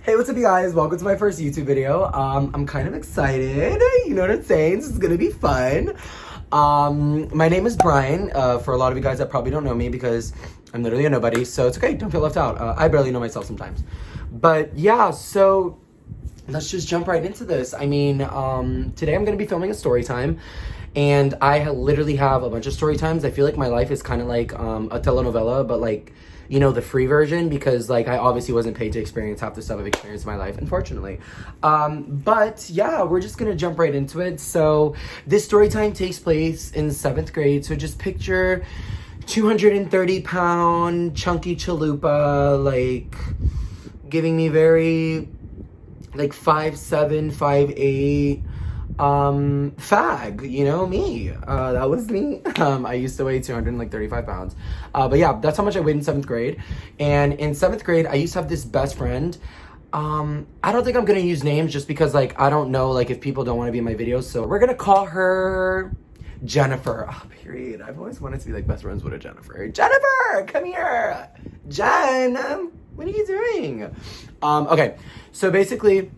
Hey, what's up, you guys? Welcome to my first YouTube video. I'm kind of excited. You know what I'm saying? This is gonna be fun. My name is Brian. For a lot of you guys that probably don't know me because I'm literally a nobody, so it's okay. Don't feel left out. I barely know myself sometimes. But yeah, so let's just jump right into this. I mean, today I'm gonna be filming a story time. And I literally have a bunch of story times. I feel like my life is kind of like a telenovela, but like, you know, the free version, because like I obviously wasn't paid to experience half the stuff I've experienced in my life, unfortunately. But yeah, we're just gonna jump right into it. So this story time takes place in 7th grade. So just picture 230-pound chunky chalupa, like giving me very like 5'7", 5'8", fag, you know, me. That was me. I used to weigh 235 pounds. But yeah, that's how much I weighed in 7th grade. And in 7th grade, I used to have this best friend. I don't think I'm gonna use names just because, like, I don't know, like, if people don't want to be in my videos. So we're gonna call her Jennifer. Oh, period. I've always wanted to be, like, best friends with a Jennifer. Jennifer, come here. Jen, what are you doing? Okay, so basically,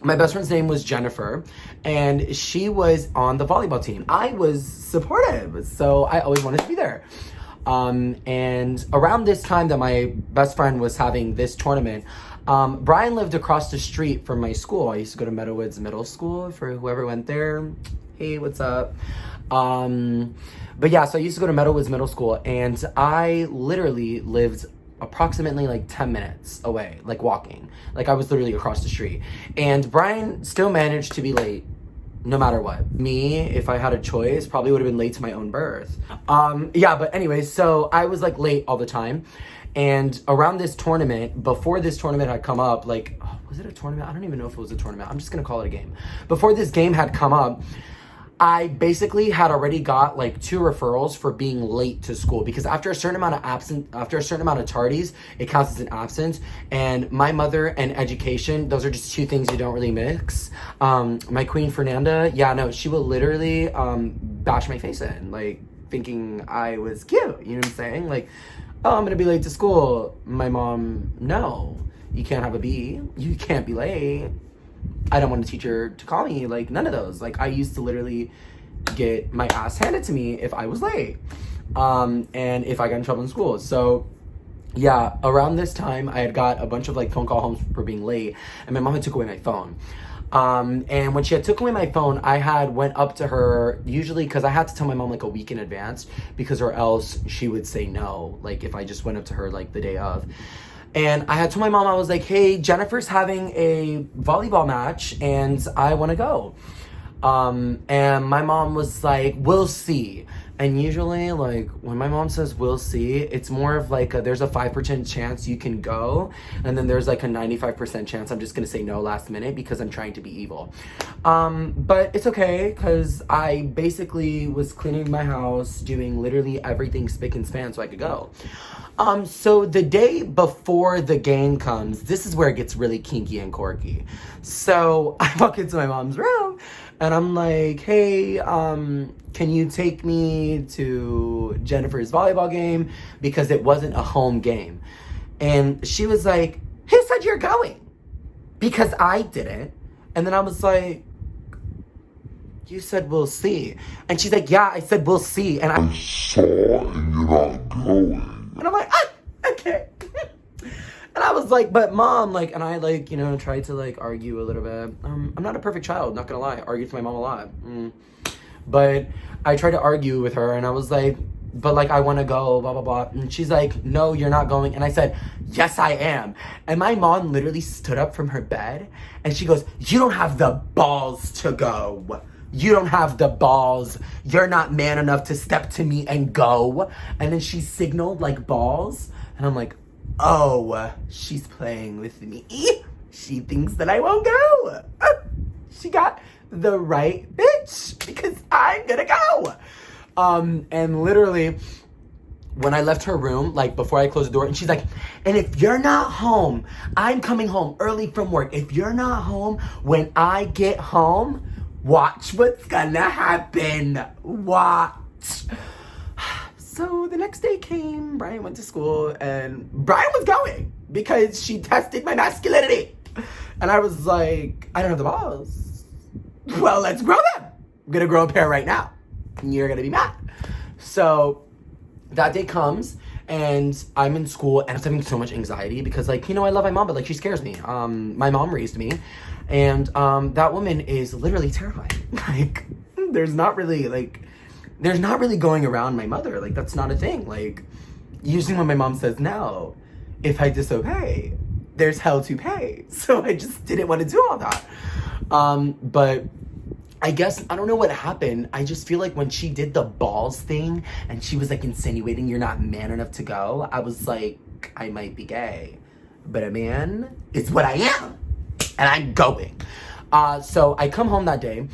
my best friend's name was Jennifer, and she was on the volleyball team. I was supportive, so I always wanted to be there. And around this time that my best friend was having this tournament, Brian lived across the street from my school. I used to go to Meadowwoods Middle School, for whoever went there. Hey, what's up? But yeah, so I used to go to Meadowwoods Middle School, and I literally lived approximately like 10 minutes away, like walking. Like I was literally across the street. And Brian still managed to be late no matter what. Me, if I had a choice, probably would have been late to my own birth. Yeah, but anyways, so I was like late all the time. And around this tournament, before this tournament had come up, like, oh, was it a tournament? I don't even know if it was a tournament. I'm just gonna call it a game. Before this game had come up, I basically had already got like 2 referrals for being late to school, because after a certain amount of tardies, it counts as an absence. And my mother and education, those are just 2 things you don't really mix. My queen Fernanda, yeah, no, she will literally bash my face in, like thinking I was cute, you know what I'm saying? Like, oh, I'm gonna be late to school. My mom, no, you can't have a B, you can't be late. I don't want a teacher to call me, like, none of those. Like, I used to literally get my ass handed to me if I was late, and if I got in trouble in school. So yeah, around this time, I had got a bunch of like phone call homes for being late, and my mom had took away my phone. And when she had took away my phone, I had went up to her, usually because I had to tell my mom like a week in advance, because or else she would say no, like if I just went up to her like the day of. And I had told my mom, I was like, hey, Jennifer's having a volleyball match and I want to go. And my mom was like, we'll see. And usually, like, when my mom says we'll see, it's more of like there's a 5% chance you can go, and then there's like a 95% chance I'm just gonna say no last minute because I'm trying to be evil. But it's okay, because I basically was cleaning my house, doing literally everything spick and span so I could go. So the day before the game comes, this is where it gets really kinky and quirky. So I walk into my mom's room and I'm like, hey, can you take me to Jennifer's volleyball game? Because it wasn't a home game. And she was like, who said you're going? Because I didn't. And then I was like, you said we'll see. And she's like, yeah, I said we'll see. And I saw and you're not going. And I'm like, ah, okay. And I was like, but mom, like, and I like, you know, tried to like argue a little bit. I'm not a perfect child, not gonna lie. I argued with my mom a lot. But I tried to argue with her and I was like, but like, I wanna go, blah, blah, blah. And she's like, no, you're not going. And I said, yes, I am. And my mom literally stood up from her bed and she goes, you don't have the balls to go. You don't have the balls. You're not man enough to step to me and go. And then she signaled like balls. And I'm like, oh, she's playing with me. She thinks that I won't go. She got the right bitch because I'm gonna go. And literally, when I left her room, like before I closed the door, and she's like, and if you're not home, I'm coming home early from work. If you're not home when I get home, watch what's gonna happen. Watch. So the next day came, Brian went to school, and Brian was going because she tested my masculinity. And I was like, I don't have the balls. Well, let's grow them. I'm gonna grow a pair right now. You're gonna be mad. So that day comes and I'm in school and I was having so much anxiety because, like, I love my mom, but like she scares me. My mom raised me, and that woman is literally terrifying. Like, there's not really going around my mother. Like, that's not a thing. Like, usually when my mom says no, if I disobey, there's hell to pay. So I just didn't want to do all that. But I guess, I don't know what happened. I just feel like when she did the balls thing and she was like insinuating you're not man enough to go, I was like, I might be gay, but a man is what I am, and I'm going. So I come home that day.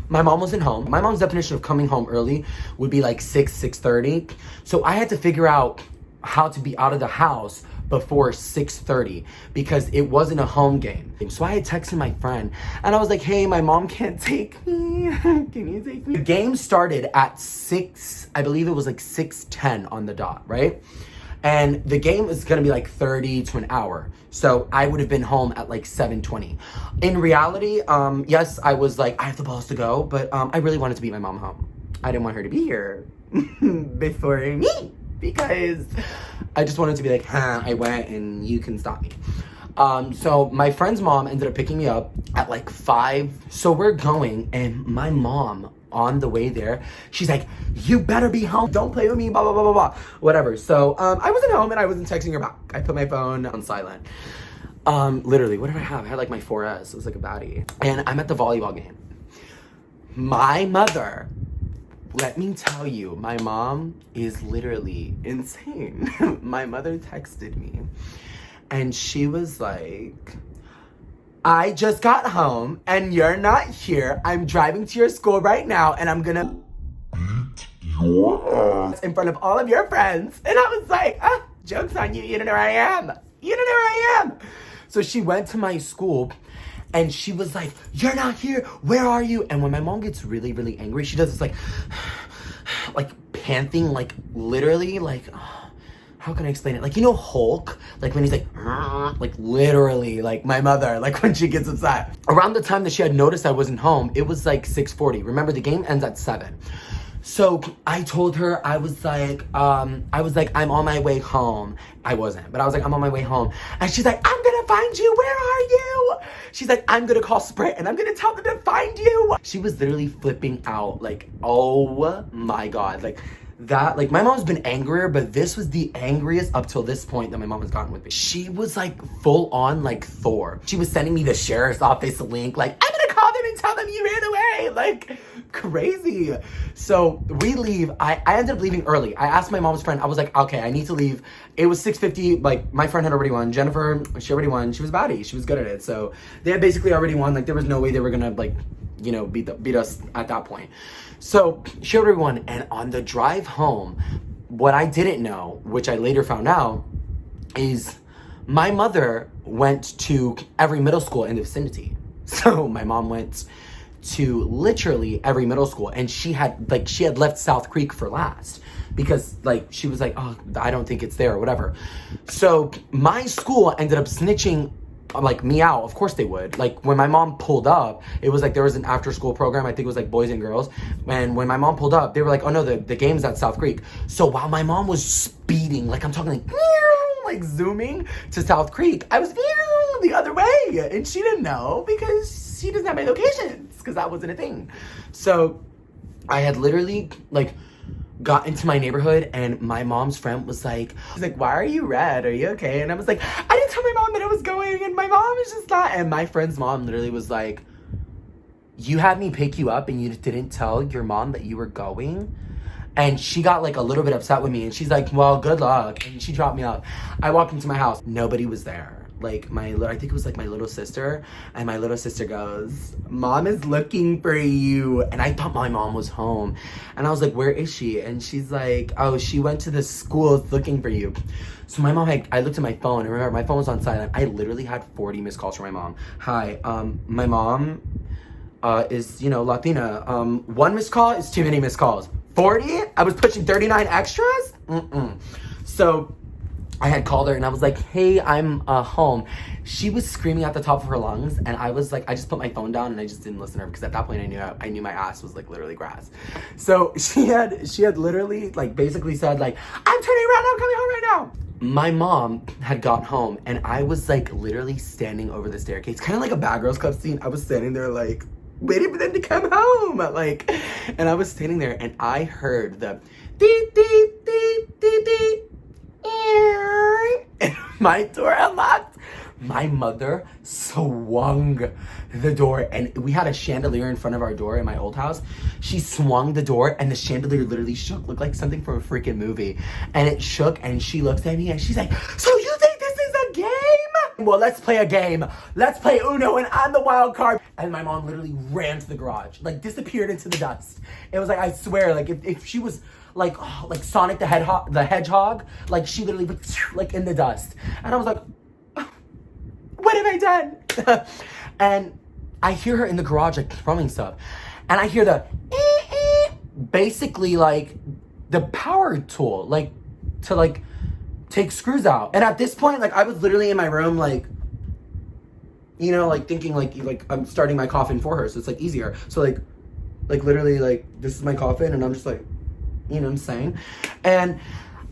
My mom wasn't home. My mom's definition of coming home early would be like 6:30. So I had to figure out how to be out of the house before 6:30 because it wasn't a home game. So I had texted my friend and I was like, hey, my mom can't take me. Can you take me? The game started at 6, I believe it was like 6:10 on the dot, right? And the game is gonna be like 30 to an hour. So I would have been home at like 7:20. In reality, yes, I was like, I have the balls to go, but I really wanted to beat my mom home. I didn't want her to be here before me because I just wanted to be like, I went and you can stop me. So my friend's mom ended up picking me up at like 5. So we're going and my mom, on the way there, she's like, you better be home. Don't play with me, blah, blah, blah, blah, blah. Whatever. So I wasn't home and I wasn't texting her back. I put my phone on silent. Literally, what did I have? I had like my 4S. It was like a baddie. And I'm at the volleyball game. My mother, let me tell you, my mom is literally insane. My mother texted me and she was like, I just got home and you're not here. I'm driving to your school right now and I'm gonna beat your ass in front of all of your friends. And I was like, joke's on you. You don't know where I am. You don't know where I am. So she went to my school and she was like, you're not here. Where are you? And when my mom gets really, really angry, she does this like panting, like literally like, how can I explain it? Like, Hulk? Like when he's like literally, like my mother, like when she gets upset. Around the time that she had noticed I wasn't home, it was like 6:40. Remember, the game ends at 7. So I told her, I was like, I'm on my way home. I wasn't, but I was like, I'm on my way home. And she's like, I'm gonna find you. Where are you? She's like, I'm gonna call Sprint and I'm gonna tell them to find you. She was literally flipping out. Like, oh my God. Like my mom's been angrier, but this was the angriest up till this point that my mom has gotten with me. She was like full on like Thor. She was sending me the sheriff's office link, like, I'm gonna call them and tell them you ran away. Like, crazy. So we leave. I ended up leaving early. I asked my mom's friend, I was like, okay, I need to leave. It was 6:50. Like, my friend had already won. Jennifer, she already won. She was baddie. She was good at it. So they had basically already won. Like, there was no way they were gonna beat us at that point. So she already won. And on the drive home, what I didn't know, which I later found out, is my mother went to every middle school in the vicinity. So my mom went to literally every middle school, and she had left South Creek for last because like she was like, oh, I don't think it's there or whatever. So my school ended up snitching like me out. Of course they would. Like when my mom pulled up, it was like there was an after school program. I think it was like boys and girls. And when my mom pulled up, they were like, oh no, the game's at South Creek. So while my mom was speeding, like I'm talking like zooming to South Creek, I was the other way. And she didn't know because she doesn't have my locations because that wasn't a thing. So I had literally like got into my neighborhood and my mom's friend was like, she's like, why are you red? Are you okay? And I was like, I didn't tell my mom that I was going and my mom is just not. And my friend's mom literally was like, you had me pick you up and you didn't tell your mom that you were going? And she got like a little bit upset with me and she's like, well, good luck. And she dropped me off. I walked into my house. Nobody was there. Like I think it was like my little sister, and my little sister goes, Mom is looking for you. And I thought my mom was home. And I was like, where is she? And she's like, oh, she went to the school looking for you. So my mom I looked at my phone, and remember, my phone was on silent. I literally had 40 missed calls from my mom. Hi, my mom is, Latina. 1 missed call is too many missed calls. 40? I was pushing 39 extras? So I had called her and I was like, hey, I'm home. She was screaming at the top of her lungs, and I was like, I just put my phone down and I just didn't listen to her, because at that point I knew my ass was like literally grass. So she had literally like basically said like, I'm turning around, I'm coming home right now. My mom had got home and I was like literally standing over the staircase, kind of like a Bad Girls Club scene. I was standing there like waiting for them to come home, like, and I was standing there and I heard the beep beep beep beep beep. And my door unlocked. My mother swung the door, and we had a chandelier in front of our door in my old house. She swung the door and the chandelier literally shook, looked like something from a freaking movie. And it shook, and she looks at me and she's like, so you think this is a game? Well, let's play a game. Let's play Uno and I'm the wild card. And my mom literally ran to the garage, like disappeared into the dust. It was like, I swear, like if she was like Sonic the Hedgehog, like she literally was like in the dust. And I was like, what have I done? And I hear her in the garage like throwing stuff. And I hear the basically like the power tool, like to like take screws out. And at this point, like I was literally in my room, like, you know, like thinking like I'm starting my coffin for her, so it's like easier. So like literally like this is my coffin, and I'm just like, you know what I'm saying? And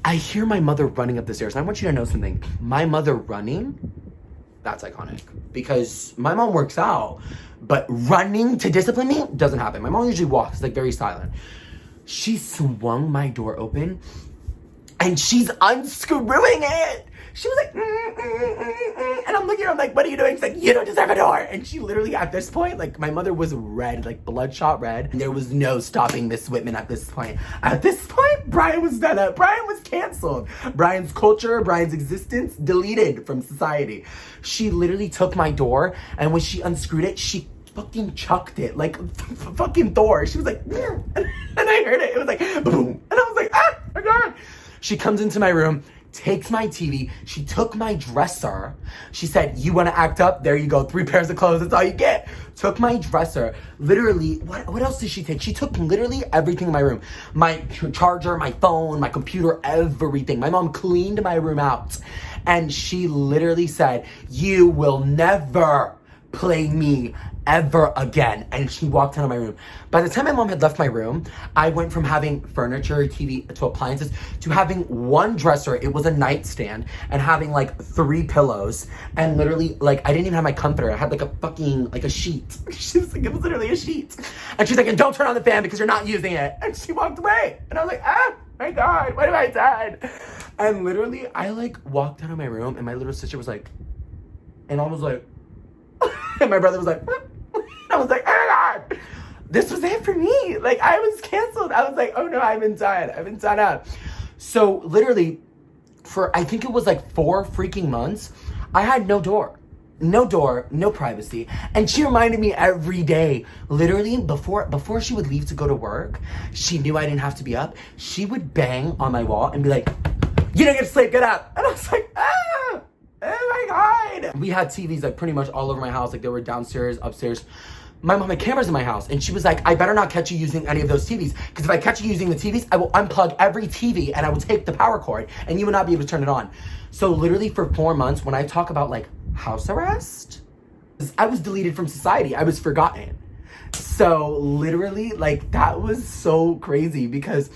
I hear my mother running up the stairs. And I want you to know something. My mother running, that's iconic. Because my mom works out, but running to discipline me doesn't happen. My mom usually walks, like very silent. She swung my door open and she's unscrewing it. She was like, and I'm looking at her, I'm like, what are you doing? She's like, you don't deserve a door. And she literally, at this point, like, my mother was red, like bloodshot red. And there was no stopping Miss Whitman at this point. At this point, Brian was done up. Brian was canceled. Brian's culture, Brian's existence, deleted from society. She literally took my door, and when she unscrewed it, she fucking chucked it like fucking Thor. She was like, and I heard it. It was like, boom. And I was like, ah, my God. She comes into my room, takes my TV. She took my dresser. She said, you want to act up? There you go. 3 pairs of clothes. That's all you get. Took my dresser. Literally, what else did she take? She took literally everything in my room. My charger, my phone, my computer, everything. My mom cleaned my room out. And she literally said, you will never play me ever again. And she walked out of my room. By the time my mom had left my room, I went from having furniture, TV, to appliances, to having one dresser. It was a nightstand, and having like 3 pillows, and literally like I didn't even have my comforter. I had like a fucking like a sheet. She was like, it was literally a sheet. And she's like, and don't turn on the fan because you're not using it. And she walked away. And I was like, ah, my God, what have I done? And literally I like walked out of my room, and my little sister was like, and I was like, and my brother was like, I was like, oh my God, this was it for me. Like, I was canceled. I was like, oh no, I've been done up. So literally for, I think it was like 4 freaking months, I had no door, no privacy. And she reminded me every day, literally before she would leave to go to work, she knew I didn't have to be up. She would bang on my wall and be like, you don't get to sleep, get up. And I was like, ah. Oh my God. We had TVs like pretty much all over my house. Like they were downstairs, upstairs. My mom had cameras in my house, and she was like, I better not catch you using any of those TVs, because if I catch you using the TVs, I will unplug every TV and I will take the power cord and you will not be able to turn it on. So literally for 4 months, when I talk about like house arrest, I was deleted from society. I was forgotten. So literally like that was so crazy, because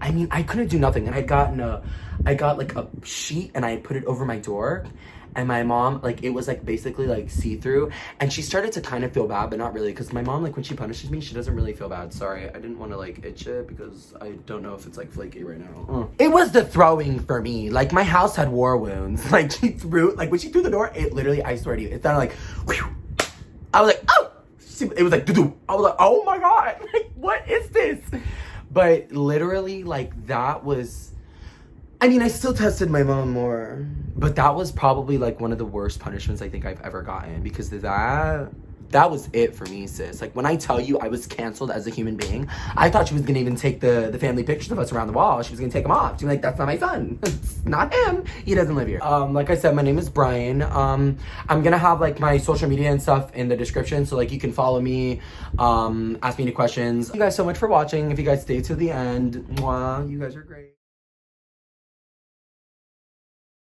I mean, I couldn't do nothing. And I got like a sheet and I put it over my door, and my mom, like, it was like basically like see-through, and she started to kind of feel bad, but not really, because my mom, like, when she punishes me, she doesn't really feel bad. Sorry, I didn't want to like itch it because I don't know if it's like flaky right now. It was the throwing for me. Like, my house had war wounds. Like, she threw, like when she threw the door, it literally, I swear to you, it sounded like whew. I was like, oh, it was like doo-doo. I was like, oh my God, like, what is this? But literally, like, that was, I mean, I still tested my mom more, but that was probably like one of the worst punishments I think I've ever gotten, because that was it for me, sis. Like, when I tell you I was canceled as a human being, I thought she was gonna even take the family pictures of us around the wall. She was gonna take them off. She was like, that's not my son. It's not him. He doesn't live here. Like I said, my name is Brian. I'm gonna have like my social media and stuff in the description, so like you can follow me, ask me any questions. Thank you guys so much for watching. If you guys stay to the end, mwah, you guys are great.